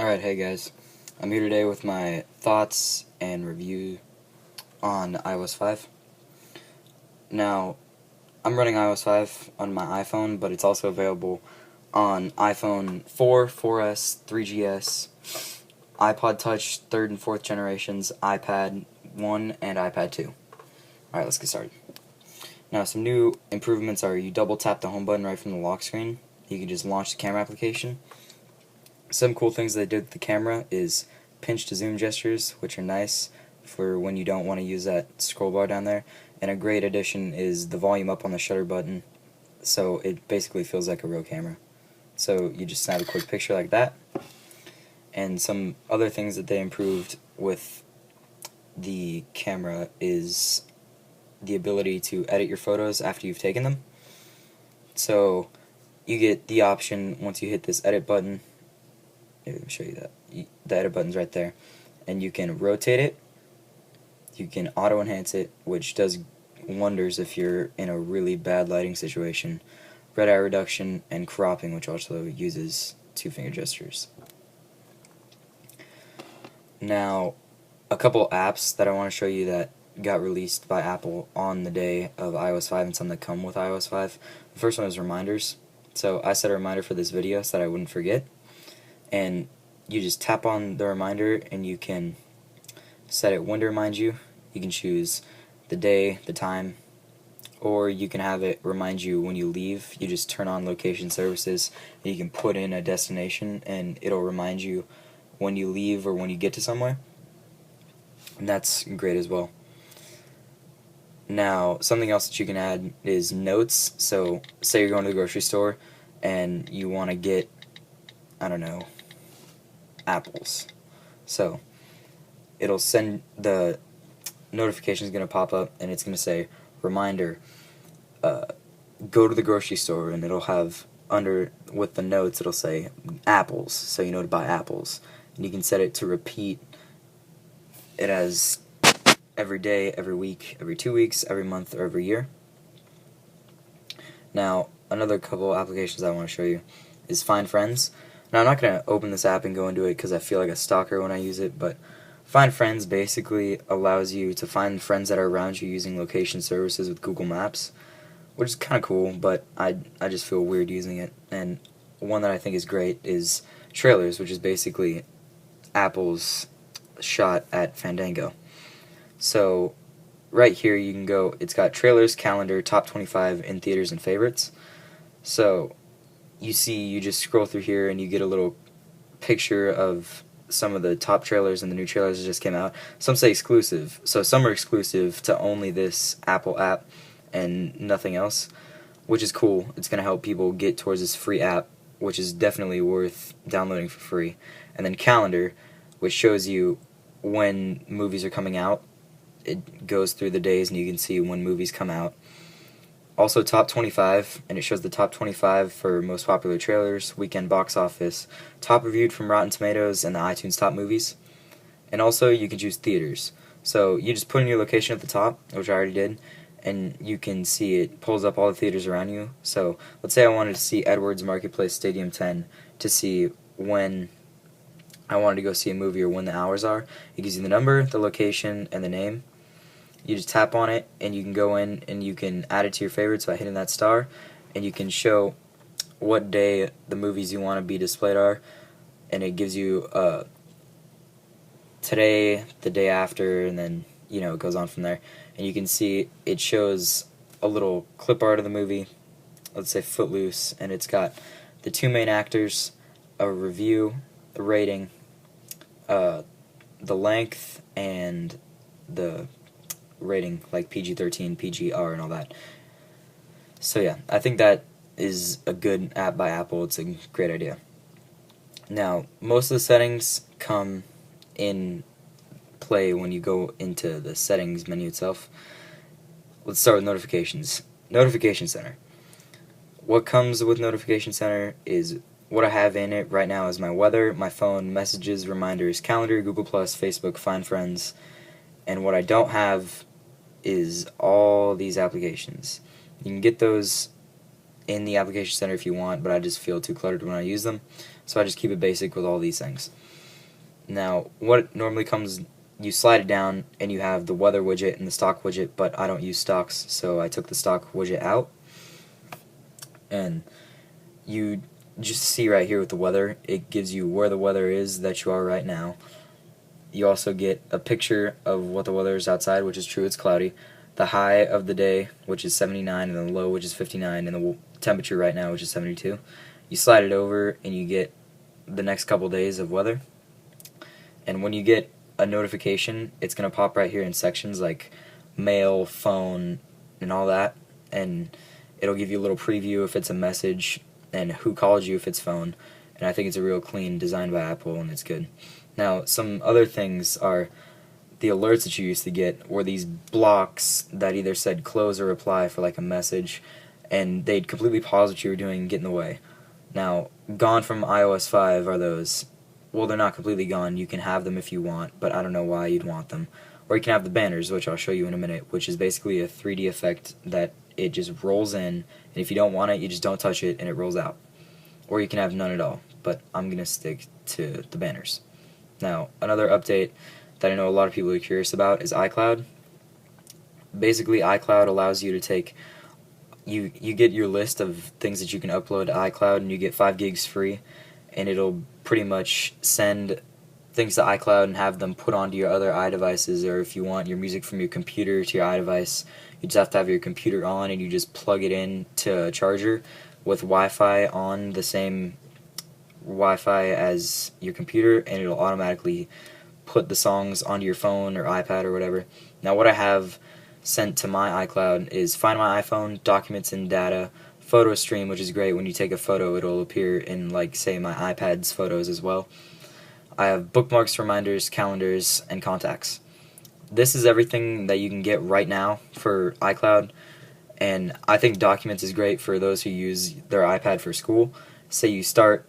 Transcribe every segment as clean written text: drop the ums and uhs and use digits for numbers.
Alright, hey guys. I'm here today with my thoughts and review on iOS 5. Now, I'm running iOS 5 on my iPhone, but it's also available on iPhone 4, 4S, 3GS, iPod Touch 3rd and 4th generations, iPad 1, and iPad 2. Alright, let's get started. Now, some new improvements are you double tap the home button right from the lock screen. You can just launch the camera application. Some cool things they did with the camera is pinch to zoom gestures, which are nice for when you don't want to use that scroll bar down there. And a great addition is the volume up on the shutter button, so it basically feels like a real camera. So you just snap a quick picture like that. And some other things that they improved with the camera is the ability to edit your photos after you've taken them. So you get the option once you hit this edit button. Let me show you that. The edit button's right there. And you can rotate it. You can auto enhance it, which does wonders if you're in a really bad lighting situation. Red eye reduction and cropping, which also uses two-finger gestures. Now, a couple apps that I want to show you that got released by Apple on the day of iOS 5 and some that come with iOS 5. The first one is reminders. So I set a reminder for this video so that I wouldn't forget. And you just tap on the reminder and you can set it when to remind you. You can choose the day, the time, or you can have it remind you when you leave. You just turn on location services and you can put in a destination and it'll remind you when you leave or when you get to somewhere. And that's great as well. Now, something else that you can add is notes. So say you're going to the grocery store and you want to get, I don't know, apples. So it'll send the notification is going to pop up and it's going to say reminder, go to the grocery store, and it'll have under with the notes it'll say apples, so you know to buy apples. And you can set it to repeat it as every day, every week, every 2 weeks, every month, or every year. Now, another couple applications I want to show you is Find Friends. Now, I'm not going to open this app and go into it because I feel like a stalker when I use it, but Find Friends basically allows you to find friends that are around you using location services with Google Maps, which is kind of cool, but I just feel weird using it. And one that I think is great is Trailers, which is basically Apple's shot at Fandango. So right here you can go, it's got Trailers, Calendar, Top 25, in theaters, and favorites. So you just scroll through here and you get a little picture of some of the top trailers and the new trailers that just came out. Some say exclusive, so some are exclusive to only this Apple app and nothing else, which is cool. It's going to help people get towards this free app, which is definitely worth downloading for free. And then Calendar, which shows you when movies are coming out. It goes through the days and you can see when movies come out. Also Top 25, and it shows the top 25 for most popular trailers, weekend box office, top reviewed from Rotten Tomatoes, and the iTunes top movies. And also you can choose theaters. So you just put in your location at the top, which I already did, and you can see it pulls up all the theaters around you. So let's say I wanted to see Edwards Marketplace Stadium 10 to see when I wanted to go see a movie or when the hours are. It gives you the number, the location, and the name. You just tap on it and you can go in and you can add it to your favorites by hitting that star, and you can show what day the movies you want to be displayed are, and it gives you today, the day after, and then it goes on from there. And you can see it shows a little clip art of the movie, let's say Footloose, and it's got the two main actors, a review, a rating, the length, and the rating, like PG-13, PG-R, and all that. So yeah, I think that is a good app by Apple. It's a great idea. Now, most of the settings come in play when you go into the settings menu itself. Let's start with notifications. Notification Center. What comes with Notification Center is what I have in it right now is my weather, my phone, messages, reminders, calendar, Google+, Facebook, Find Friends, and what I don't have is all these applications. You can get those in the application center if you want, but I just feel too cluttered when I use them. so I just keep it basic with all these things. Now, what normally comes, you slide it down and you have the weather widget and the stock widget, but I don't use stocks, so I took the stock widget out. And you just see right here with the weather, it gives you where the weather is that you are right now. You also get a picture of what the weather is outside, which is true, it's cloudy. The high of the day, which is 79, and the low, which is 59, and the temperature right now, which is 72. You slide it over and you get the next couple days of weather. And when you get a notification, it's going to pop right here in sections like mail, phone, and all that. And it'll give you a little preview if it's a message and who called you if it's phone. And I think it's a real clean design by Apple, and it's good. Now, some other things are the alerts that you used to get were these blocks that either said close or reply for like a message, and they'd completely pause what you were doing and get in the way. Now, gone from iOS 5 are those. Well, they're not completely gone. You can have them if you want, but I don't know why you'd want them. Or you can have the banners, which I'll show you in a minute, which is basically a 3D effect that it just rolls in, and if you don't want it, you just don't touch it and it rolls out. Or you can have none at all, but I'm going to stick to the banners. Now, another update that I know a lot of people are curious about is iCloud. Basically, iCloud allows you to take, you get your list of things that you can upload to iCloud, and you get 5 gigs free, and it'll pretty much send things to iCloud and have them put onto your other iDevices, or if you want your music from your computer to your iDevice, you just have to have your computer on and you just plug it in to a charger with Wi-Fi on the same Wi-Fi as your computer, and it'll automatically put the songs onto your phone or iPad or whatever. Now, what I have sent to my iCloud is Find My iPhone, Documents and Data, Photo Stream, which is great. When you take a photo, it'll appear in, like, say, my iPad's photos as well. I have bookmarks, reminders, calendars, and contacts. This is everything that you can get right now for iCloud, and I think Documents is great for those who use their iPad for school. Say you start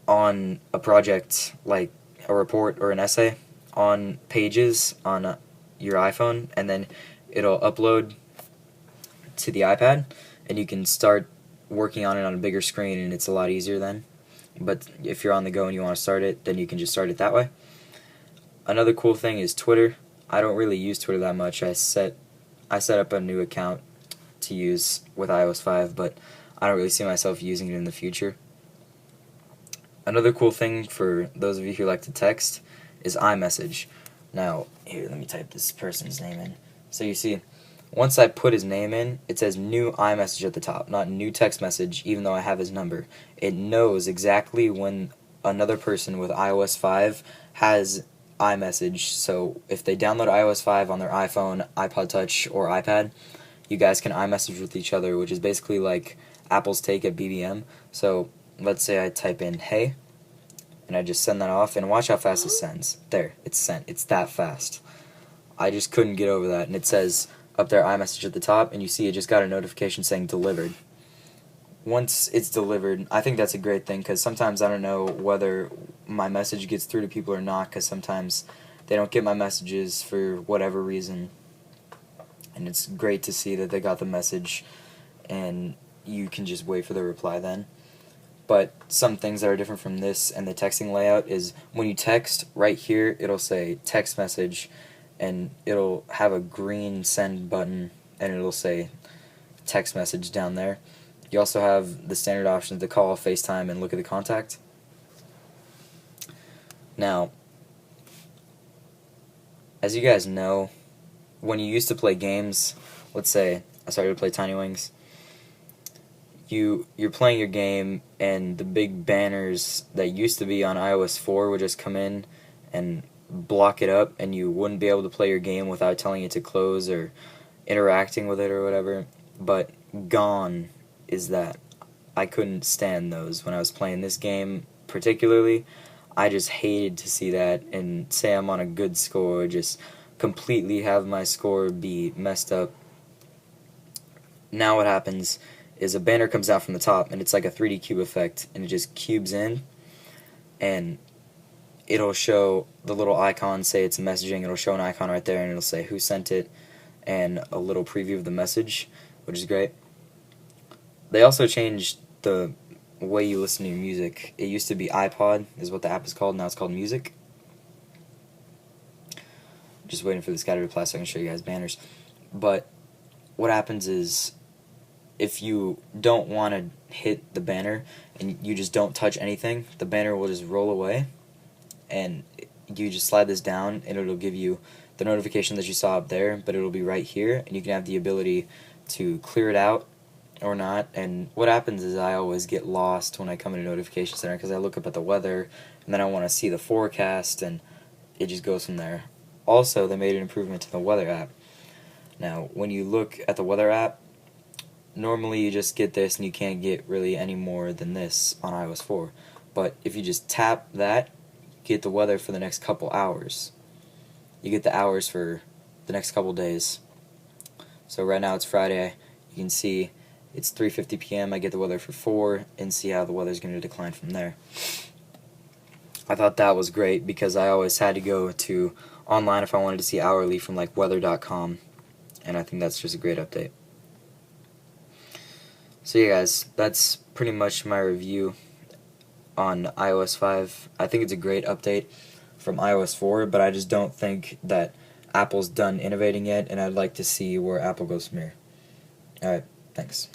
on a project like a report or an essay on Pages on your iPhone, and then it'll upload to the iPad, and you can start working on it on a bigger screen, and it's a lot easier then. But if you're on the go and you want to start it, then you can just start it that way. Another cool thing is Twitter. I don't really use Twitter that much. I set up a new account to use with iOS 5, but I don't really see myself using it in the future. Another cool thing for those of you who like to text is iMessage. Now, here, let me type this person's name in. So you see, once I put his name in, it says new iMessage at the top, not new text message, even though I have his number. It knows exactly when another person with iOS 5 has iMessage, so if they download iOS 5 on their iPhone, iPod Touch, or iPad, you guys can iMessage with each other, which is basically like Apple's take at BBM. So let's say I type in hey, and I just send that off, and watch how fast it sends. There, it's sent. It's that fast. I just couldn't get over that, and it says up there iMessage at the top, and you see it just got a notification saying delivered. Once it's delivered, I think that's a great thing, because sometimes I don't know whether my message gets through to people or not, because sometimes they don't get my messages for whatever reason, and it's great to see that they got the message, and you can just wait for the reply then. But some things that are different from this and the texting layout is when you text, right here it'll say text message, and it'll have a green send button, and it'll say text message down there. You also have the standard options to call, FaceTime, and look at the contact. Now, as you guys know, when you used to play games, let's say I started to play Tiny Wings, you're playing your game, and the big banners that used to be on iOS 4 would just come in and block it up, and you wouldn't be able to play your game without telling it to close or interacting with it or whatever. But gone is that. I couldn't stand those when I was playing this game particularly. I just hated to see that, and say I'm on a good score, just completely have my score be messed up. Now what happens is a banner comes out from the top, and it's like a 3D cube effect, and it just cubes in, and it'll show the little icon, say it's messaging, it'll show an icon right there, and it'll say who sent it, and a little preview of the message, which is great. They also changed the way you listen to your music. It used to be iPod, is what the app is called. Now it's called Music. Just waiting for this guy to reply so I can show you guys banners. But what happens is, if you don't want to hit the banner and you just don't touch anything, the banner will just roll away, and you just slide this down and it'll give you the notification that you saw up there, but it'll be right here, and you can have the ability to clear it out or not. And what happens is, I always get lost when I come into Notification Center because I look up at the weather and then I want to see the forecast, and it just goes from there. Also, they made an improvement to the weather app. Now, when you look at the weather app, normally you just get this and you can't get really any more than this on iOS 4. But if you just tap that, you get the weather for the next couple hours. You get the hours for the next couple days. So right now it's Friday. You can see it's 3:50 p.m. I get the weather for 4 and see how the weather's going to decline from there. I thought that was great because I always had to go to online if I wanted to see hourly from like weather.com, and I think that's just a great update. So yeah guys, that's pretty much my review on iOS 5. I think it's a great update from iOS 4, but I just don't think that Apple's done innovating yet, and I'd like to see where Apple goes from here. Alright, thanks.